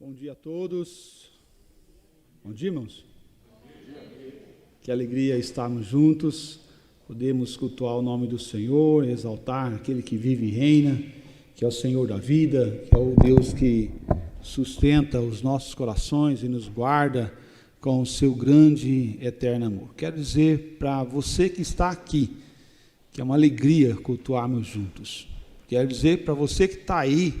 Bom dia a todos. Bom dia, irmãos. Que alegria estarmos juntos, podemos cultuar o nome do Senhor, exaltar aquele que vive e reina, que é o Senhor da vida, que é o Deus que sustenta os nossos corações e nos guarda com o seu grande e eterno amor. Quero dizer para você que está aqui, que é uma alegria cultuarmos juntos. Quero dizer para você que está aí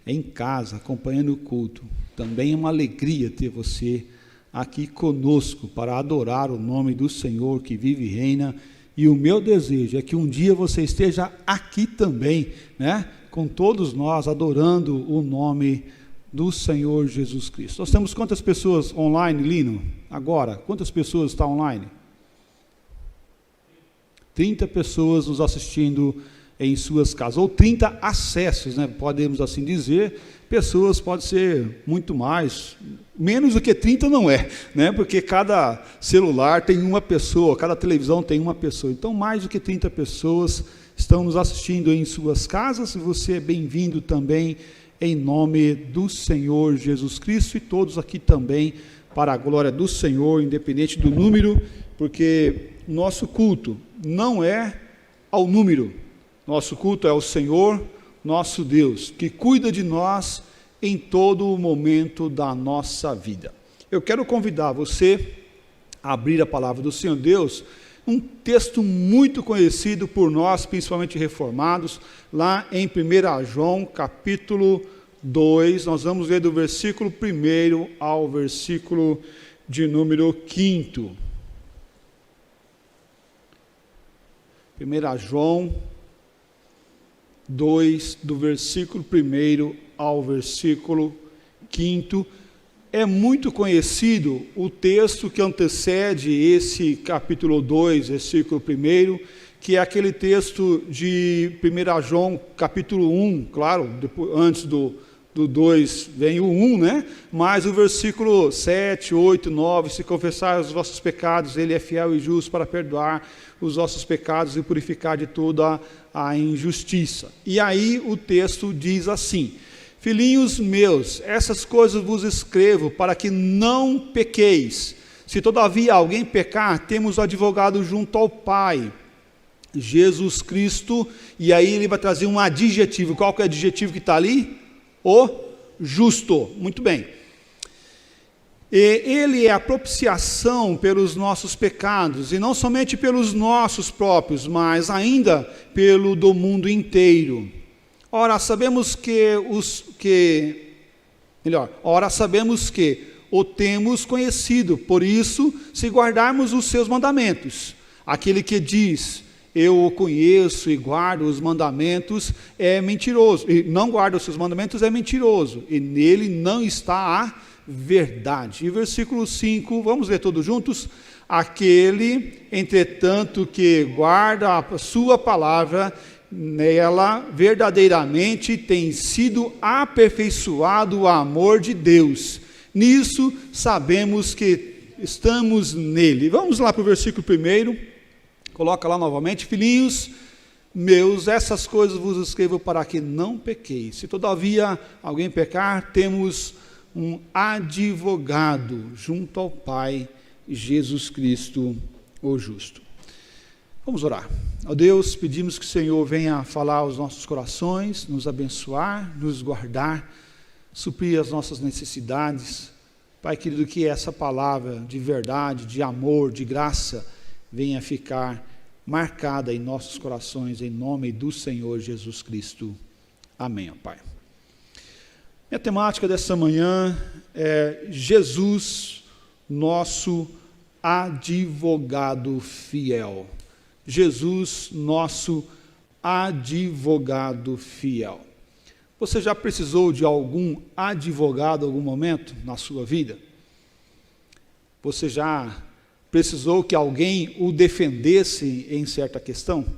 em casa, acompanhando o culto, também é uma alegria ter você aqui conosco para adorar o nome do Senhor que vive e reina. E o meu desejo é que um dia você esteja aqui também, né, com todos nós adorando o nome do Senhor Jesus Cristo. Nós temos quantas pessoas online, Lino? Agora, quantas pessoas estão online? 30 pessoas nos assistindo em suas casas, ou 30 acessos, né? Podemos assim dizer. Pessoas pode ser muito mais, menos do que 30 não é, né? Porque cada celular tem uma pessoa, cada televisão tem uma pessoa, então mais do que 30 pessoas estão nos assistindo em suas casas, e você é bem-vindo também em nome do Senhor Jesus Cristo, e todos aqui também para a glória do Senhor, independente do número, porque nosso culto não é ao número, nosso culto é ao Senhor, nosso Deus, que cuida de nós em todo o momento da nossa vida. Eu quero convidar você a abrir a palavra do Senhor Deus, um texto muito conhecido por nós, principalmente reformados, lá em 1 João, capítulo 2, nós vamos ler do versículo 1 ao versículo de número 5. 1 João 2, do versículo 1 ao versículo 5, é muito conhecido o texto que antecede esse capítulo 2, versículo 1, que é aquele texto de 1 João, capítulo 1, claro, depois, antes do 2 vem o 1, né? Mas o versículo 7, 8, 9, se confessar os vossos pecados, Ele é fiel e justo para perdoar os vossos pecados e purificar de toda a injustiça. E aí o texto diz assim: filhinhos meus, essas coisas vos escrevo para que não pequeis. Se todavia alguém pecar, temos o advogado junto ao Pai, Jesus Cristo. E aí ele vai trazer um adjetivo. Qual que é o adjetivo que está ali? O justo. Muito bem. E ele é a propiciação pelos nossos pecados, e não somente pelos nossos próprios, mas ainda pelo do mundo inteiro. Ora, sabemos que o temos conhecido, por isso, se guardarmos os seus mandamentos. Aquele que diz, eu o conheço e guardo os mandamentos, é mentiroso. E não guarda os seus mandamentos, é mentiroso. E nele não está a verdade. E versículo 5, vamos ler todos juntos. Aquele, entretanto, que guarda a sua palavra, nela verdadeiramente tem sido aperfeiçoado o amor de Deus. Nisso sabemos que estamos nele. Vamos lá para o versículo 1. Coloca lá novamente: filhinhos meus, essas coisas vos escrevo para que não pequeis. Se todavia alguém pecar, temos um advogado junto ao Pai, Jesus Cristo, o justo. Vamos orar. Ó Deus, pedimos que o Senhor venha falar aos nossos corações, nos abençoar, nos guardar, suprir as nossas necessidades. Pai querido, que essa palavra de verdade, de amor, de graça, venha ficar marcada em nossos corações, em nome do Senhor Jesus Cristo. Amém, ó Pai. Minha temática dessa manhã é Jesus, nosso advogado fiel. Jesus, nosso advogado fiel. Você já precisou de algum advogado em algum momento na sua vida? Você já precisou que alguém o defendesse em certa questão? Vou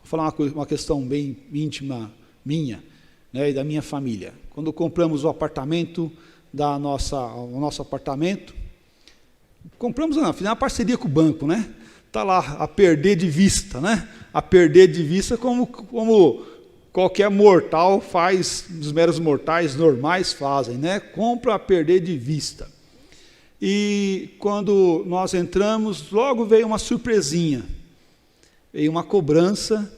falar uma questão bem íntima minha, né, e da minha família. Quando compramos o apartamento, o nosso apartamento, fizemos uma parceria com o banco, né? Está lá a perder de vista, né? A perder de vista como qualquer mortal faz, os meros mortais normais fazem, né? Compra a perder de vista. E quando nós entramos, logo veio uma surpresinha, veio uma cobrança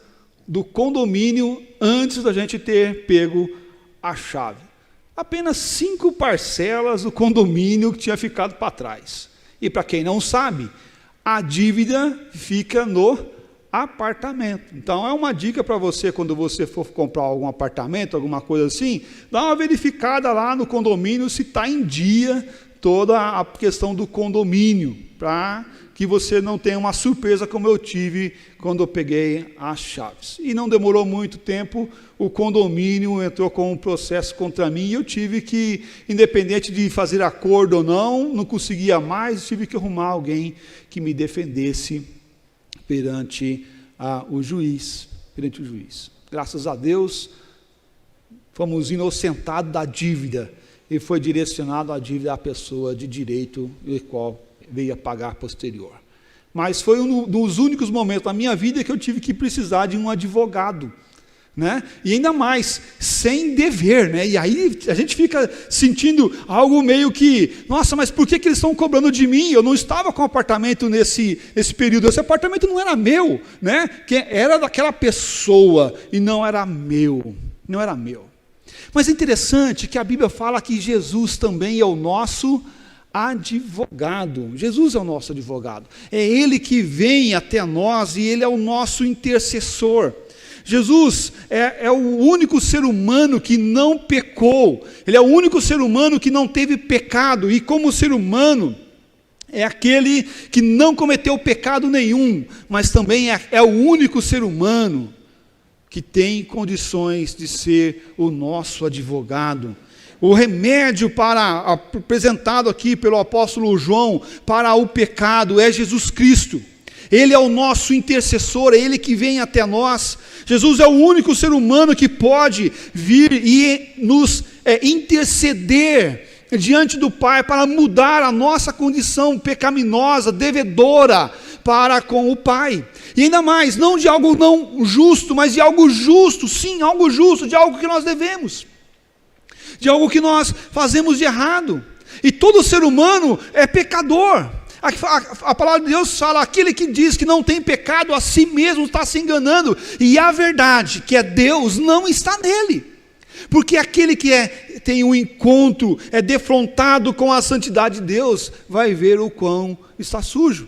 do condomínio antes da gente ter pego a chave. Apenas 5 parcelas do condomínio que tinha ficado para trás. E para quem não sabe, a dívida fica no apartamento. Então é uma dica para você, quando você for comprar algum apartamento, alguma coisa assim, dá uma verificada lá no condomínio se está em dia toda a questão do condomínio, para que você não tenha uma surpresa como eu tive quando eu peguei as chaves. E não demorou muito tempo, o condomínio entrou com um processo contra mim e eu tive que, independente de fazer acordo ou não conseguia mais, tive que arrumar alguém que me defendesse perante o juiz. Graças a Deus, fomos inocentados da dívida e foi direcionado a dívida à pessoa de direito, o qual veio a pagar posterior. Mas foi um dos únicos momentos da minha vida que eu tive que precisar de um advogado, né? E ainda mais, sem dever, né? E aí a gente fica sentindo algo meio que, nossa, mas por que eles estão cobrando de mim? Eu não estava com apartamento nesse período, esse apartamento não era meu, né? Que era daquela pessoa e não era meu. Mas é interessante que a Bíblia fala que Jesus também é o nosso advogado. Jesus é o nosso advogado. É Ele que vem até nós e Ele é o nosso intercessor. Jesus é o único ser humano que não pecou. Ele é o único ser humano que não teve pecado. E como ser humano, é aquele que não cometeu pecado nenhum. Mas também é o único ser humano que tem condições de ser o nosso advogado. O remédio apresentado aqui pelo apóstolo João para o pecado é Jesus Cristo. Ele é o nosso intercessor, é Ele que vem até nós. Jesus é o único ser humano que pode vir e nos interceder diante do Pai para mudar a nossa condição pecaminosa, devedora para com o Pai. E ainda mais, não de algo não justo, mas de algo justo, sim, algo justo, de algo que nós devemos, de algo que nós fazemos de errado. E todo ser humano é pecador. A palavra de Deus fala, aquele que diz que não tem pecado a si mesmo está se enganando, e a verdade, que é Deus, não está nele, porque aquele que tem um encontro, é defrontado com a santidade de Deus, vai ver o quão está sujo.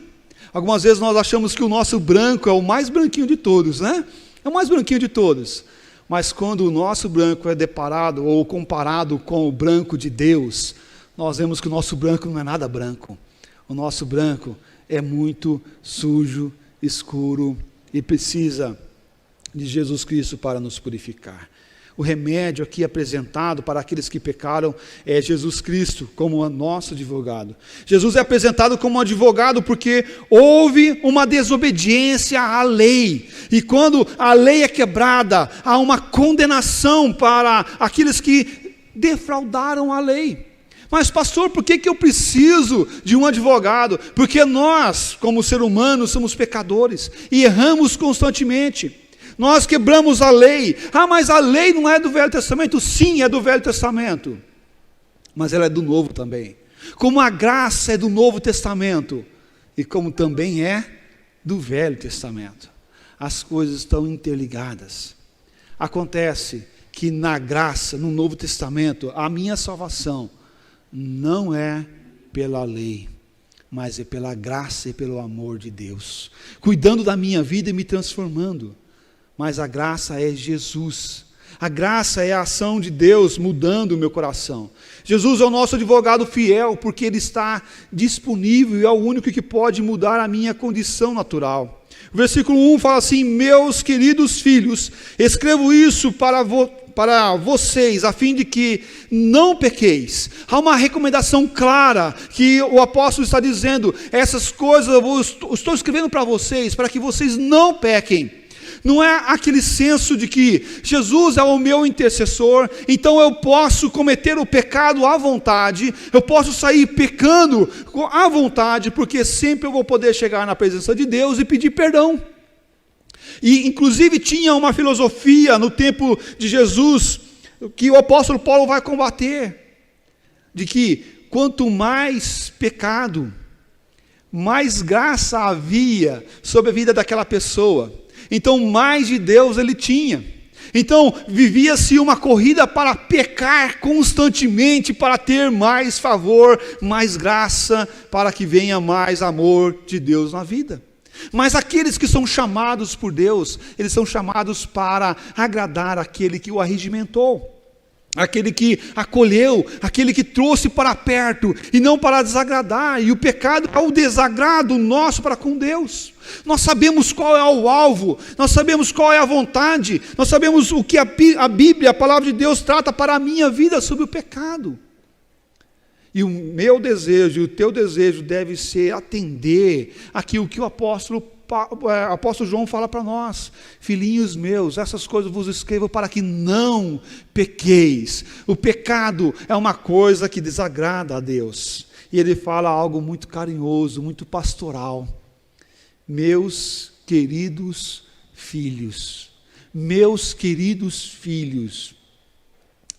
Algumas vezes nós achamos que o nosso branco é o mais branquinho de todos, né? É o mais branquinho de todos, mas quando o nosso branco é deparado ou comparado com o branco de Deus, nós vemos que o nosso branco não é nada branco. O nosso branco é muito sujo, escuro e precisa de Jesus Cristo para nos purificar. O remédio aqui apresentado para aqueles que pecaram é Jesus Cristo como o nosso advogado. Jesus é apresentado como um advogado porque houve uma desobediência à lei. E quando a lei é quebrada, há uma condenação para aqueles que defraudaram a lei. Mas pastor, por que eu preciso de um advogado? Porque nós, como ser humano, somos pecadores e erramos constantemente. Nós quebramos a lei. Mas a lei não é do Velho Testamento? Sim, é do Velho Testamento. Mas ela é do Novo também. Como a graça é do Novo Testamento e como também é do Velho Testamento. As coisas estão interligadas. Acontece que na graça, no Novo Testamento, a minha salvação não é pela lei, mas é pela graça e pelo amor de Deus, cuidando da minha vida e me transformando. Mas a graça é Jesus, a graça é a ação de Deus mudando o meu coração. Jesus é o nosso advogado fiel, porque Ele está disponível e é o único que pode mudar a minha condição natural. O versículo 1 fala assim: meus queridos filhos, escrevo isso para vocês, a fim de que não pequeis. Há uma recomendação clara que o apóstolo está dizendo: essas coisas eu estou escrevendo para vocês, para que vocês não pequem. Não é aquele senso de que Jesus é o meu intercessor, então eu posso cometer o pecado à vontade, eu posso sair pecando à vontade, porque sempre eu vou poder chegar na presença de Deus e pedir perdão. E inclusive tinha uma filosofia no tempo de Jesus, que o apóstolo Paulo vai combater, de que quanto mais pecado, mais graça havia sobre a vida daquela pessoa, então mais de Deus ele tinha. Então vivia-se uma corrida para pecar constantemente, para ter mais favor, mais graça, para que venha mais amor de Deus na vida. Mas aqueles que são chamados por Deus, eles são chamados para agradar aquele que o arregimentou, aquele que acolheu, aquele que trouxe para perto, e não para desagradar. E o pecado é o desagrado nosso para com Deus. Nós sabemos qual é o alvo, nós sabemos qual é a vontade, nós sabemos o que a Bíblia, a palavra de Deus trata para a minha vida sobre o pecado. E o meu desejo e o teu desejo deve ser atender aquilo que o apóstolo João fala para nós: filhinhos meus, essas coisas vos escrevo para que não pequeis. O pecado é uma coisa que desagrada a Deus. E ele fala algo muito carinhoso, muito pastoral: meus queridos filhos, meus queridos filhos.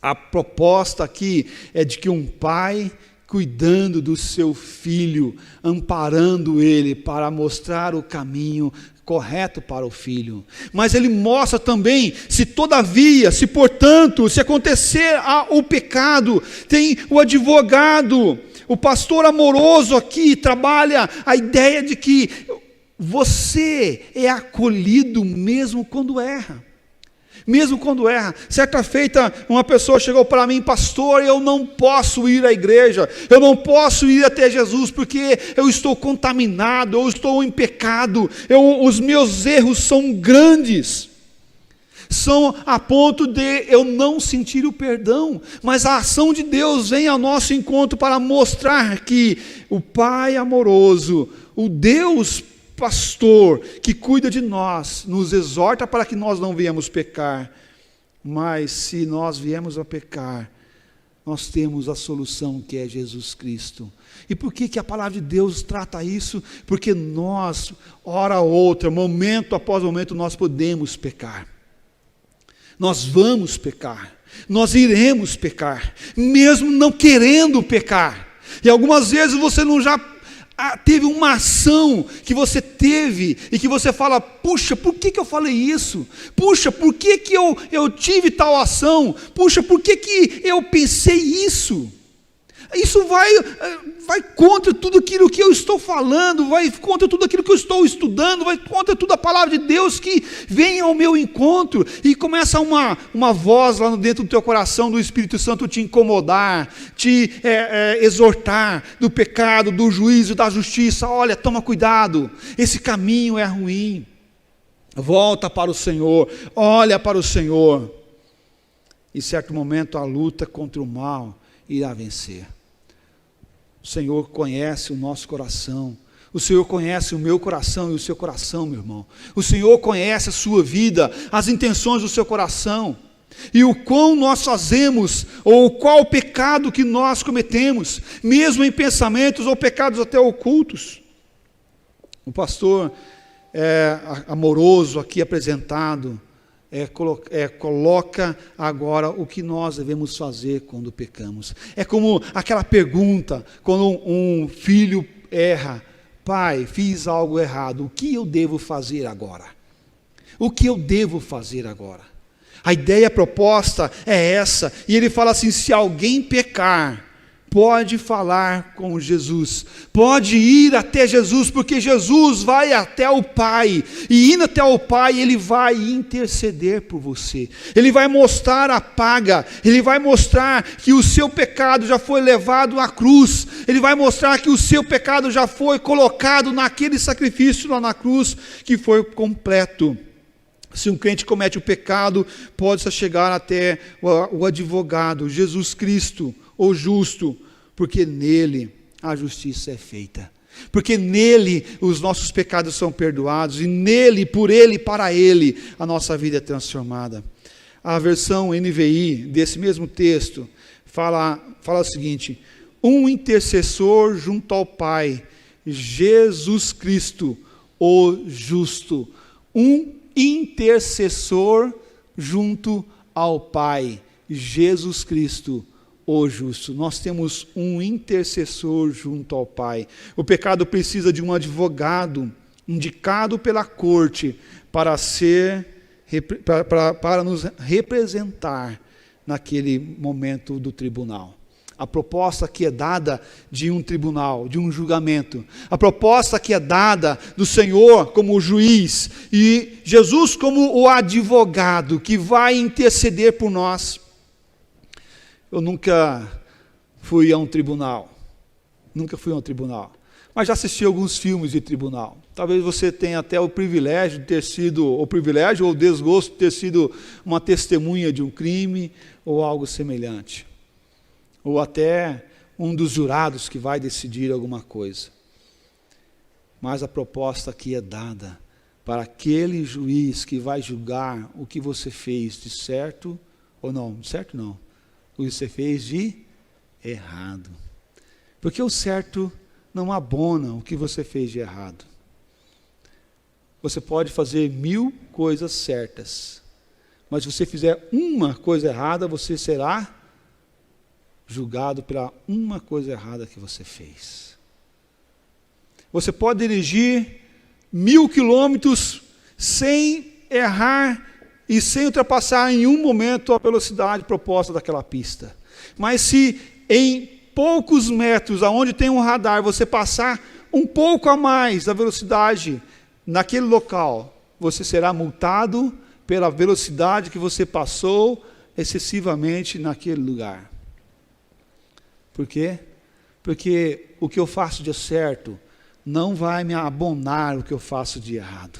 A proposta aqui é de que um pai cuidando do seu filho, amparando ele para mostrar o caminho correto para o filho. Mas ele mostra também, se todavia, se portanto, se acontecer o pecado, tem o advogado, o pastor amoroso aqui trabalha a ideia de que você é acolhido mesmo quando erra. Mesmo quando erra. Certa feita, uma pessoa chegou para mim: pastor, eu não posso ir à igreja, eu não posso ir até Jesus, porque eu estou contaminado, eu estou em pecado, os meus erros são grandes, são a ponto de eu não sentir o perdão. Mas a ação de Deus vem ao nosso encontro para mostrar que o Pai amoroso, o Deus pastor que cuida de nós, nos exorta para que nós não venhamos pecar. Mas se nós viemos a pecar, nós temos a solução, que é Jesus Cristo. E por que a palavra de Deus trata isso? Porque nós, hora ou outra, momento após momento, nós podemos pecar. Nós vamos pecar, nós iremos pecar, mesmo não querendo pecar. E algumas vezes você não já teve uma ação que você teve e que você fala: puxa, por que eu falei isso? Puxa, por que eu tive tal ação? Puxa, por que eu pensei isso? Isso vai contra tudo aquilo que eu estou falando, vai contra tudo aquilo que eu estou estudando, vai contra toda a palavra de Deus que vem ao meu encontro. E começa uma voz lá dentro do teu coração, do Espírito Santo, te incomodar, te exortar do pecado, do juízo, da justiça. Olha, toma cuidado, esse caminho é ruim, volta para o Senhor, olha para o Senhor. Em certo momento a luta contra o mal irá vencer. O Senhor conhece o nosso coração, o Senhor conhece o meu coração e o seu coração, meu irmão. O Senhor conhece a sua vida, as intenções do seu coração, e o quão nós fazemos, ou qual pecado que nós cometemos, mesmo em pensamentos ou pecados até ocultos. O pastor amoroso aqui apresentado, coloca agora o que nós devemos fazer quando pecamos. É como aquela pergunta, quando um filho erra: pai, fiz algo errado, o que eu devo fazer agora? O que eu devo fazer agora? A ideia proposta é essa, e ele fala assim: se alguém pecar, pode falar com Jesus, pode ir até Jesus, porque Jesus vai até o Pai, e indo até o Pai, Ele vai interceder por você, Ele vai mostrar a paga, Ele vai mostrar que o seu pecado já foi levado à cruz, Ele vai mostrar que o seu pecado já foi colocado naquele sacrifício lá na cruz, que foi completo. Se um crente comete o pecado, pode chegar até o advogado, Jesus Cristo, o justo, porque nele a justiça é feita, porque nele os nossos pecados são perdoados, e nele, por ele, para ele, a nossa vida é transformada. A versão NVI desse mesmo texto fala o seguinte: um intercessor junto ao Pai, Jesus Cristo, o justo. Um intercessor junto ao Pai, Jesus Cristo, o justo. Nós temos um intercessor junto ao Pai. O pecado precisa de um advogado indicado pela corte para nos representar naquele momento do tribunal. A proposta que é dada de um tribunal, de um julgamento. A proposta que é dada do Senhor como juiz e Jesus como o advogado que vai interceder por nós. Eu nunca fui a um tribunal. Mas já assisti alguns filmes de tribunal. Talvez você tenha até o privilégio de ter sido, ou o desgosto de ter sido uma testemunha de um crime ou algo semelhante. Ou até um dos jurados que vai decidir alguma coisa. Mas a proposta aqui é dada para aquele juiz que vai julgar o que você fez de certo ou não. De certo não. O que você fez de errado. Porque o certo não abona o que você fez de errado. Você pode fazer 1000 coisas certas, mas se você fizer uma coisa errada, você será julgado pela uma coisa errada que você fez. Você pode dirigir 1000 quilômetros sem errar e sem ultrapassar em um momento a velocidade proposta daquela pista. Mas se em poucos metros, aonde tem um radar, você passar um pouco a mais da velocidade naquele local, você será multado pela velocidade que você passou excessivamente naquele lugar. Por quê? Porque o que eu faço de certo não vai me abonar o que eu faço de errado.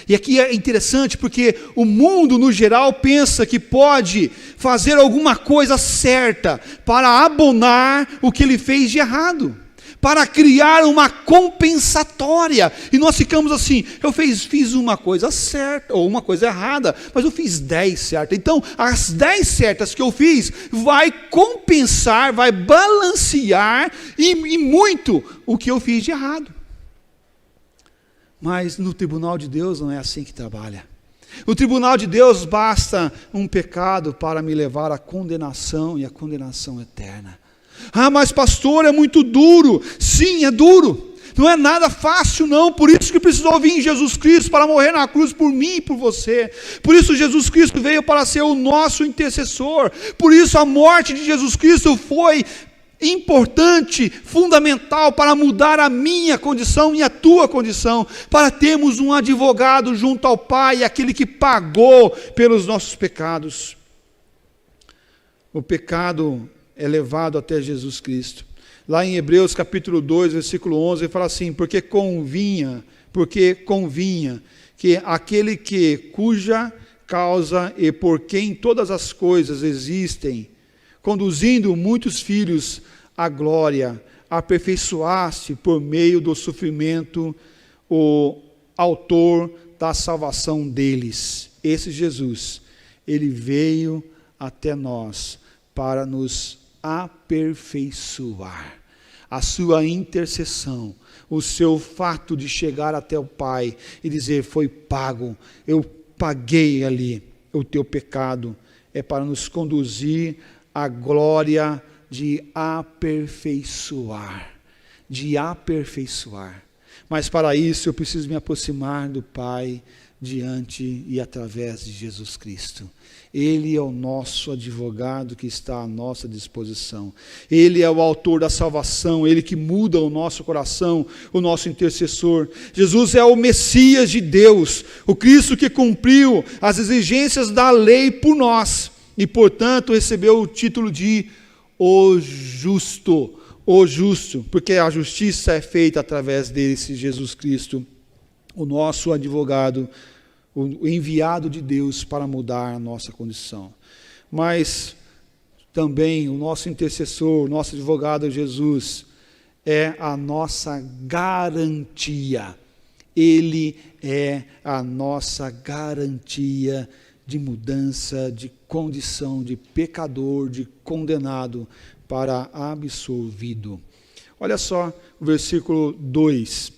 E aqui é interessante porque o mundo no geral pensa que pode fazer alguma coisa certa para abonar o que ele fez de errado, para criar uma compensatória. E nós ficamos assim, eu fiz uma coisa certa ou uma coisa errada, mas eu fiz 10 certas. Então as 10 certas que eu fiz vai compensar, vai balancear e muito o que eu fiz de errado. Mas no tribunal de Deus não é assim que trabalha. No tribunal de Deus basta um pecado para me levar à condenação e à condenação eterna. Ah, mas pastor, é muito duro. Sim, é duro. Não é nada fácil não, por isso que precisou vir Jesus Cristo para morrer na cruz por mim e por você. Por isso Jesus Cristo veio para ser o nosso intercessor. Por isso a morte de Jesus Cristo foi importante, fundamental para mudar a minha condição e a tua condição, para termos um advogado junto ao Pai, aquele que pagou pelos nossos pecados. O pecado é levado até Jesus Cristo. Lá em Hebreus capítulo 2, versículo 11, ele fala assim, porque convinha que aquele cuja causa e por quem todas as coisas existem, conduzindo muitos filhos à glória, aperfeiçoaste por meio do sofrimento o autor da salvação deles. Esse Jesus, ele veio até nós para nos aperfeiçoar. A sua intercessão, o seu fato de chegar até o Pai e dizer, foi pago, eu paguei ali o teu pecado, é para nos conduzir a glória de aperfeiçoar. Mas para isso eu preciso me aproximar do Pai diante e através de Jesus Cristo. Ele é o nosso advogado que está à nossa disposição. Ele é o autor da salvação, ele que muda o nosso coração, o nosso intercessor. Jesus é o Messias de Deus, o Cristo que cumpriu as exigências da lei por nós. E, portanto, recebeu o título de o justo, porque a justiça é feita através desse Jesus Cristo, o nosso advogado, o enviado de Deus para mudar a nossa condição. Mas também o nosso intercessor, o nosso advogado Jesus, é a nossa garantia. Ele é a nossa garantia de mudança, de condição, de pecador, de condenado para absolvido. Olha só o versículo 2.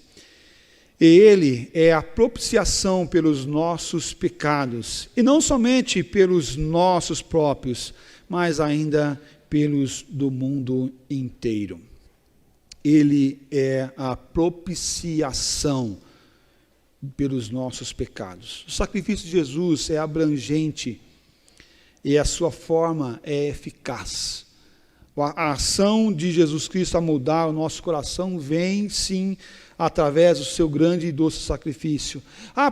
E ele é a propiciação pelos nossos pecados, e não somente pelos nossos próprios, mas ainda pelos do mundo inteiro. Ele é a propiciação pelos nossos pecados. O sacrifício de Jesus é abrangente e a sua forma é eficaz. A ação de Jesus Cristo a mudar o nosso coração vem, sim, através do seu grande e doce sacrifício.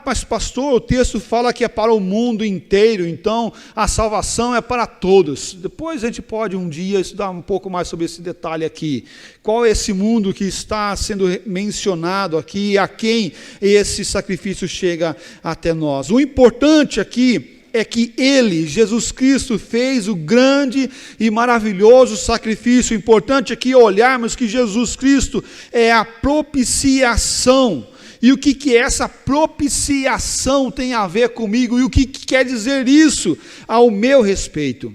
Mas pastor, o texto fala que é para o mundo inteiro, então a salvação é para todos. Depois a gente pode um dia estudar um pouco mais sobre esse detalhe aqui. Qual é esse mundo que está sendo mencionado aqui, a quem esse sacrifício chega até nós? O importante aqui é que ele, Jesus Cristo, fez o grande e maravilhoso sacrifício. O importante aqui é olharmos que Jesus Cristo é a propiciação. E o que essa propiciação tem a ver comigo? E o que quer dizer isso ao meu respeito?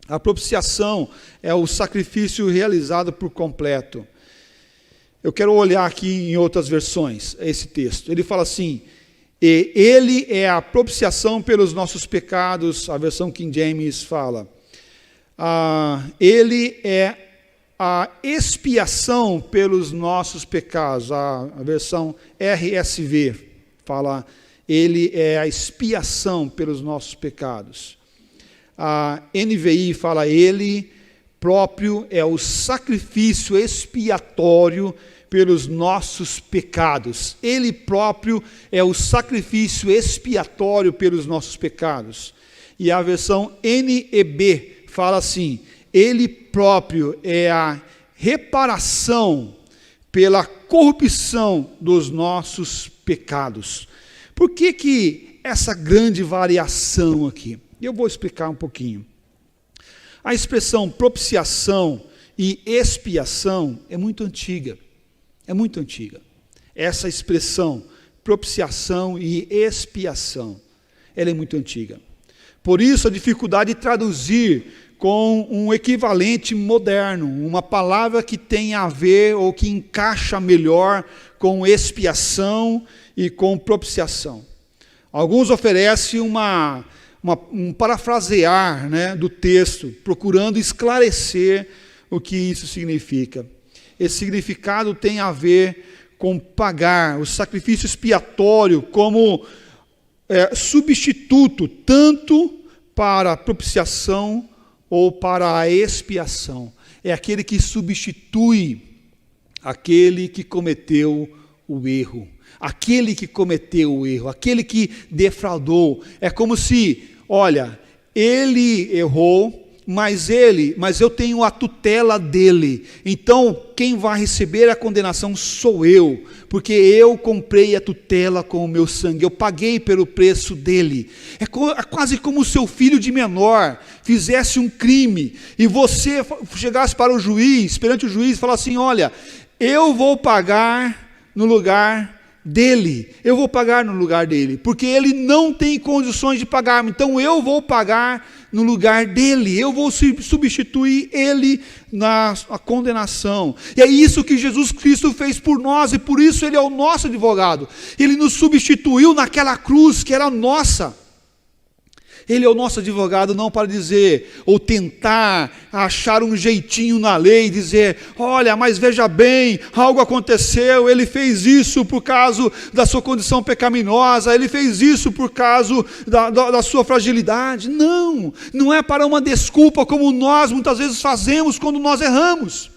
A propiciação é o sacrifício realizado por completo. Eu quero olhar aqui em outras versões, esse texto. Ele fala assim: e ele é a propiciação pelos nossos pecados, a versão King James fala. Ele é a expiação pelos nossos pecados, a versão RSV fala, ele é a expiação pelos nossos pecados. A NVI fala, ele próprio é o sacrifício expiatório pelos nossos pecados. Ele próprio é o sacrifício expiatório pelos nossos pecados. E a versão NEB fala assim: ele próprio é a reparação pela corrupção dos nossos pecados. Por que essa grande variação aqui? Eu vou explicar um pouquinho. A expressão propiciação e expiação é muito antiga. É muito antiga. Essa expressão, propiciação e expiação, ela é muito antiga. Por isso, a dificuldade de traduzir com um equivalente moderno, uma palavra que tem a ver ou que encaixa melhor com expiação e com propiciação. Alguns oferecem um parafrasear, né, do texto, procurando esclarecer o que isso significa. Esse significado tem a ver com pagar, o sacrifício expiatório como substituto, tanto para a propiciação ou para a expiação. É aquele que substitui aquele que cometeu o erro. Aquele que cometeu o erro, aquele que defraudou. É como se, olha, ele errou, mas eu tenho a tutela dele, então quem vai receber a condenação sou eu, porque eu comprei a tutela com o meu sangue, eu paguei pelo preço dele. É quase como o seu filho de menor fizesse um crime, e você chegasse para o juiz, perante o juiz, e falasse assim: olha, eu vou pagar no lugar dele, porque ele não tem condições de pagar, então eu vou pagar no lugar dele, eu vou substituir ele na condenação. E é isso que Jesus Cristo fez por nós, e por isso ele é o nosso advogado. Ele nos substituiu naquela cruz que era nossa. Ele é o nosso advogado não para dizer, ou tentar achar um jeitinho na lei, dizer, olha, mas veja bem, algo aconteceu, ele fez isso por causa da sua condição pecaminosa, ele fez isso por causa da sua fragilidade. Não é para uma desculpa como nós muitas vezes fazemos quando nós erramos.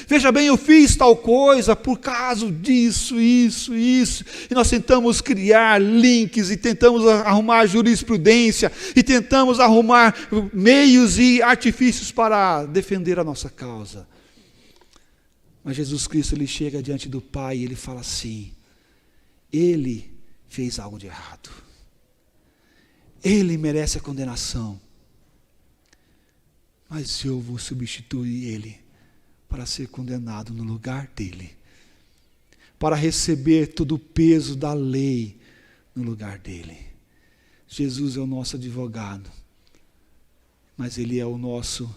Veja bem, eu fiz tal coisa por causa disso, isso, e nós tentamos criar links, e tentamos arrumar jurisprudência, e tentamos arrumar meios e artifícios para defender a nossa causa. Mas Jesus Cristo, ele chega diante do Pai e ele fala assim: ele fez algo de errado, ele merece a condenação, mas eu vou substituir ele para ser condenado no lugar dele, para receber todo o peso da lei no lugar dele. Jesus é o nosso advogado, mas ele é o nosso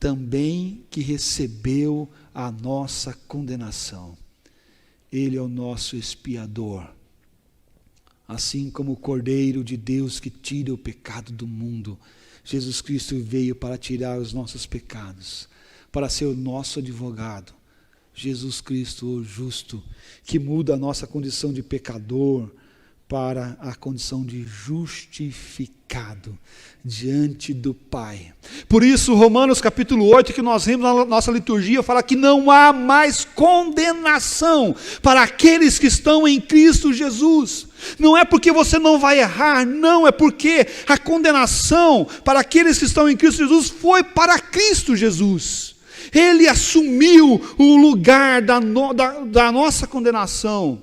também que recebeu a nossa condenação. Ele é o nosso expiador. Assim como o Cordeiro de Deus que tira o pecado do mundo, Jesus Cristo veio para tirar os nossos pecados, para ser o nosso advogado. Jesus Cristo, o justo, que muda a nossa condição de pecador para a condição de justificado diante do Pai. Por isso, Romanos capítulo 8, que nós vemos na nossa liturgia, fala que não há mais condenação para aqueles que estão em Cristo Jesus. Não é porque você não vai errar, não, é porque a condenação para aqueles que estão em Cristo Jesus foi para Cristo Jesus. Ele assumiu o lugar da nossa condenação.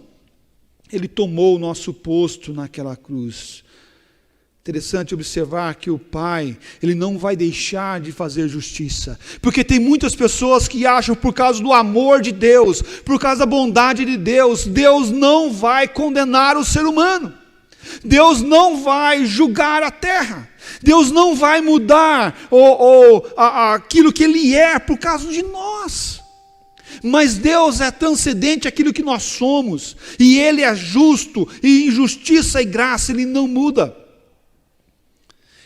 Ele tomou o nosso posto naquela cruz. Interessante observar que o Pai, Ele não vai deixar de fazer justiça. Porque tem muitas pessoas que acham, por causa do amor de Deus, por causa da bondade de Deus, Deus não vai condenar o ser humano. Deus não vai julgar a terra. Deus não vai mudar aquilo que Ele é por causa de nós. Mas Deus é transcendente àquilo que nós somos, e Ele é justo, e em justiça e graça Ele não muda.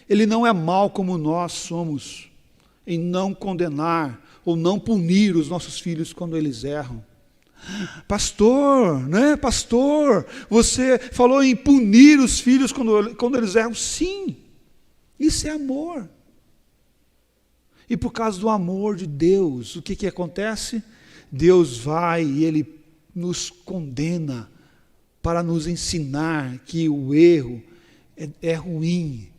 Ele não é mau como nós somos, em não condenar ou não punir os nossos filhos quando eles erram. Pastor, né? Pastor, você falou em punir os filhos quando eles erram. Sim, isso é amor. E por causa do amor de Deus, o que acontece? Deus vai e Ele nos condena para nos ensinar que o erro é ruim,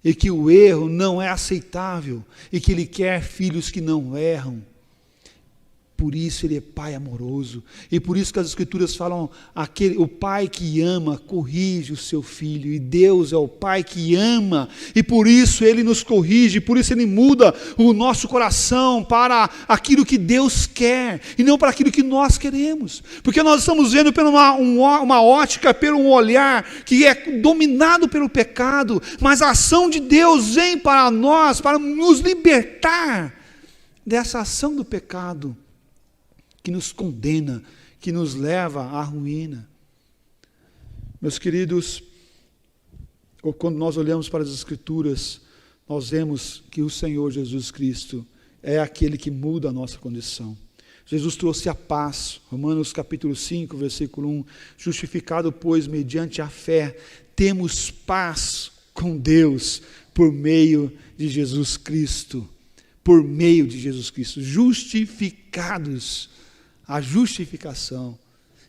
e que o erro não é aceitável, e que Ele quer filhos que não erram. Por isso Ele é Pai amoroso, e por isso que as Escrituras falam, o Pai que ama corrige o seu filho, e Deus é o Pai que ama, e por isso Ele nos corrige, por isso Ele muda o nosso coração para aquilo que Deus quer, e não para aquilo que nós queremos, porque nós estamos vendo por uma ótica, por um olhar que é dominado pelo pecado, mas a ação de Deus vem para nós, para nos libertar dessa ação do pecado, que nos condena, que nos leva à ruína. Meus queridos, quando nós olhamos para as Escrituras, nós vemos que o Senhor Jesus Cristo é aquele que muda a nossa condição. Jesus trouxe a paz, Romanos capítulo 5, versículo 1, justificado, pois, mediante a fé, temos paz com Deus, por meio de Jesus Cristo, por meio de Jesus Cristo, justificados. A justificação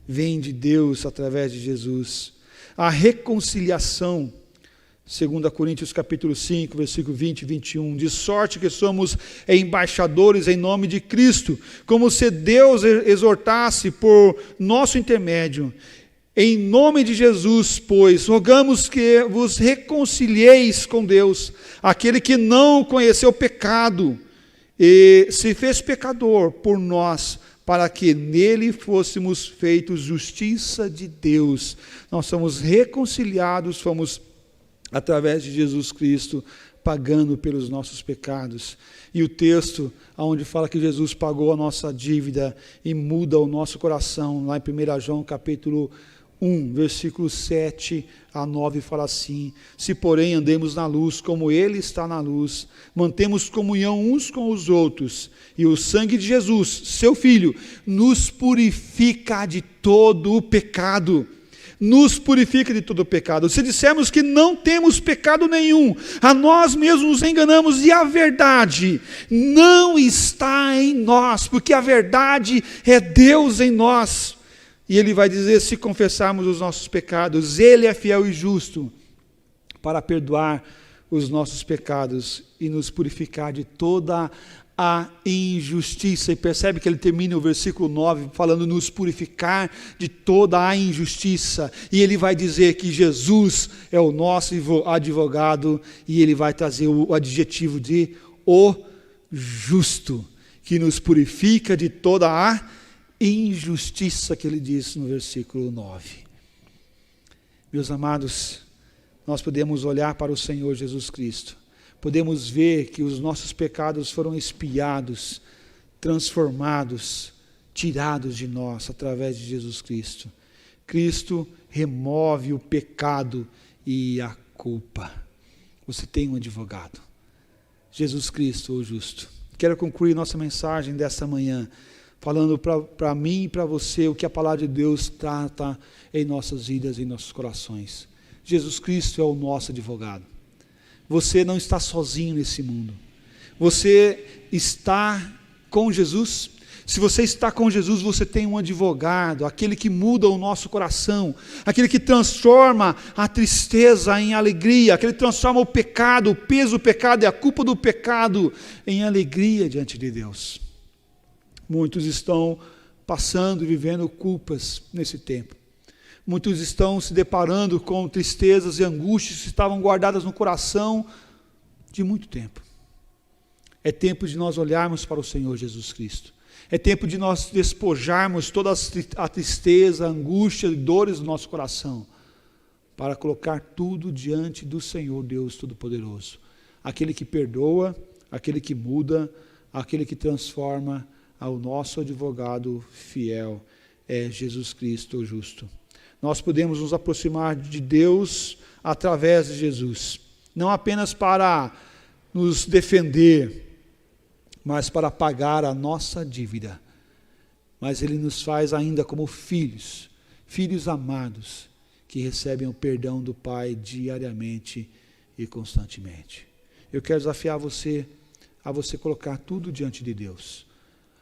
vem de Deus através de Jesus. A reconciliação, 2 Coríntios capítulo 5, versículo 20 e 21, de sorte que somos embaixadores em nome de Cristo, como se Deus exortasse por nosso intermédio. Em nome de Jesus, pois, rogamos que vos reconcilieis com Deus, aquele que não conheceu pecado e se fez pecador por nós, para que nele fôssemos feitos justiça de Deus. Nós somos reconciliados, fomos através de Jesus Cristo, pagando pelos nossos pecados. E o texto onde fala que Jesus pagou a nossa dívida e muda o nosso coração, lá em 1 João capítulo 1, versículo 7 a 9, fala assim: se porém andemos na luz, como Ele está na luz, mantemos comunhão uns com os outros, e o sangue de Jesus, seu Filho, nos purifica de todo o pecado. Nos purifica de todo o pecado. Se dissermos que não temos pecado nenhum, a nós mesmos nos enganamos, e a verdade não está em nós, porque a verdade é Deus em nós. E Ele vai dizer, se confessarmos os nossos pecados, Ele é fiel e justo para perdoar os nossos pecados e nos purificar de toda a injustiça. E percebe que ele termina o versículo 9 falando nos purificar de toda a injustiça. E ele vai dizer que Jesus é o nosso advogado, e ele vai trazer o adjetivo de o justo, que nos purifica de toda a injustiça, que ele disse no versículo 9. Meus amados, nós podemos olhar para o Senhor Jesus Cristo, podemos ver que os nossos pecados foram expiados, transformados tirados de nós através de Jesus Cristo. Cristo remove o pecado e a culpa. Você tem um advogado, Jesus Cristo, o justo. Quero concluir nossa mensagem dessa manhã falando para mim e para você o que a palavra de Deus trata em nossas vidas, em nossos corações. Jesus Cristo é o nosso advogado. Você não está sozinho nesse mundo. Você está com Jesus. Se você está com Jesus, você tem um advogado, aquele que muda o nosso coração, aquele que transforma a tristeza em alegria, aquele que transforma o pecado, o peso do pecado e a culpa do pecado em alegria diante de Deus. Muitos estão passando e vivendo culpas nesse tempo. Muitos estão se deparando com tristezas e angústias que estavam guardadas no coração de muito tempo. É tempo de nós olharmos para o Senhor Jesus Cristo. É tempo de nós despojarmos toda a tristeza, a angústia e dores do nosso coração para colocar tudo diante do Senhor Deus Todo-Poderoso. Aquele que perdoa, aquele que muda, aquele que transforma, ao nosso advogado fiel é Jesus Cristo, o justo. Nós podemos nos aproximar de Deus através de Jesus, não apenas para nos defender, mas para pagar a nossa dívida. Mas Ele nos faz ainda como filhos, filhos amados, que recebem o perdão do Pai diariamente e constantemente. Eu quero desafiar você a você colocar tudo diante de Deus.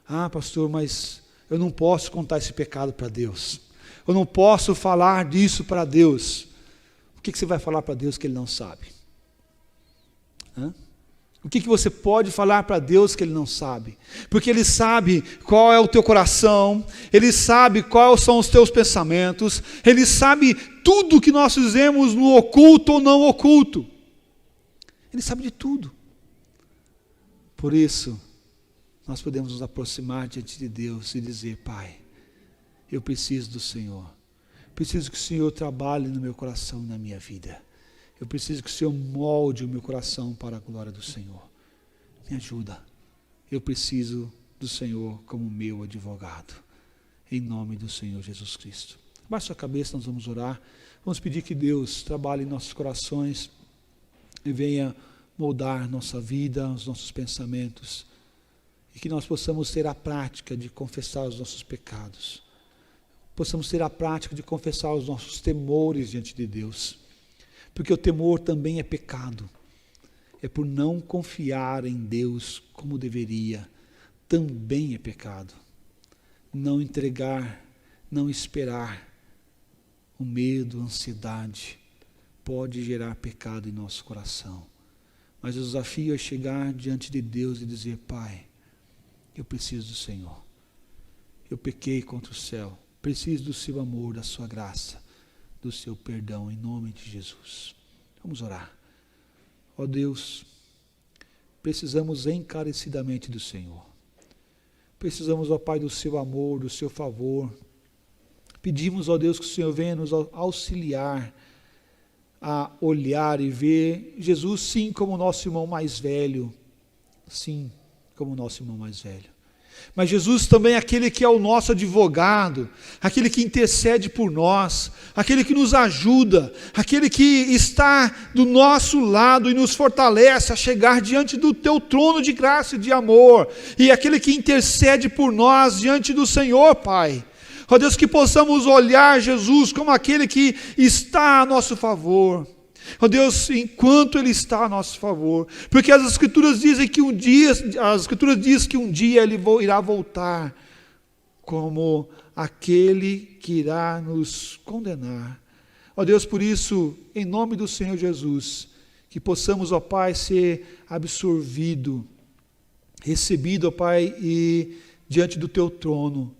Ah, pastor, mas eu não posso contar esse pecado para Deus. Eu não posso falar disso para Deus. O que você vai falar para Deus que Ele não sabe? O que você pode falar para Deus que Ele não sabe? Porque Ele sabe qual é o teu coração, Ele sabe quais são os teus pensamentos, Ele sabe tudo que nós fizemos no oculto ou não oculto. Ele sabe de tudo. Por isso, nós podemos nos aproximar diante de Deus e dizer: Pai, eu preciso do Senhor. Preciso que o Senhor trabalhe no meu coração e na minha vida. Eu preciso que o Senhor molde o meu coração para a glória do Senhor. Me ajuda. Eu preciso do Senhor como meu advogado. Em nome do Senhor Jesus Cristo. Baixe sua cabeça, nós vamos orar. Vamos pedir que Deus trabalhe em nossos corações e venha moldar nossa vida, os nossos pensamentos. E que nós possamos ter a prática de confessar os nossos pecados. Possamos ter a prática de confessar os nossos temores diante de Deus. Porque o temor também é pecado. É por não confiar em Deus como deveria. Também é pecado. Não entregar, não esperar. O medo, a ansiedade pode gerar pecado em nosso coração. Mas o desafio é chegar diante de Deus e dizer: Pai, eu preciso do Senhor. Eu pequei contra o céu. Preciso do seu amor, da sua graça, do seu perdão, em nome de Jesus. Vamos orar. Ó Deus, precisamos encarecidamente do Senhor. Precisamos, ó Pai, do seu amor, do seu favor. Pedimos, ó Deus, que o Senhor venha nos auxiliar a olhar e ver Jesus, sim, como nosso irmão mais velho. Sim, como nosso irmão mais velho. Mas Jesus também é aquele que é o nosso advogado, aquele que intercede por nós, aquele que nos ajuda, aquele que está do nosso lado e nos fortalece a chegar diante do teu trono de graça e de amor, e aquele que intercede por nós diante do Senhor, Pai. Ó Deus, que possamos olhar Jesus como aquele que está a nosso favor. Ó Deus, enquanto Ele está a nosso favor, porque as Escrituras dizem que um dia Ele irá voltar como aquele que irá nos condenar. Ó Deus, por isso, em nome do Senhor Jesus, que possamos, ó Pai, ser absorvido, recebido, ó Pai, e diante do Teu trono,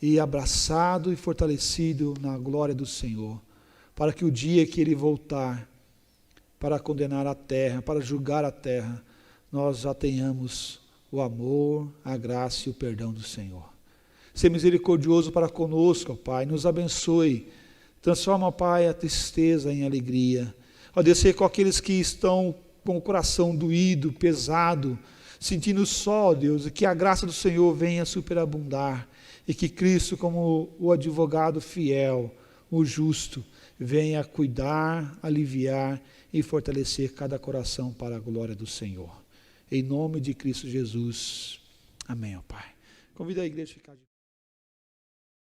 e abraçado e fortalecido na glória do Senhor, para que o dia que Ele voltar, para condenar a terra, para julgar a terra, nós já tenhamos o amor, a graça e o perdão do Senhor. Ser misericordioso para conosco, ó Pai, nos abençoe, transforma, ó Pai, a tristeza em alegria. Ó Deus, ser com aqueles que estão com o coração doído, pesado, sentindo só, ó Deus, que a graça do Senhor venha superabundar e que Cristo, como o advogado fiel, o justo, venha cuidar, aliviar e fortalecer cada coração para a glória do Senhor. Em nome de Cristo Jesus. Amém, ó Pai. Convido a igreja a ficar de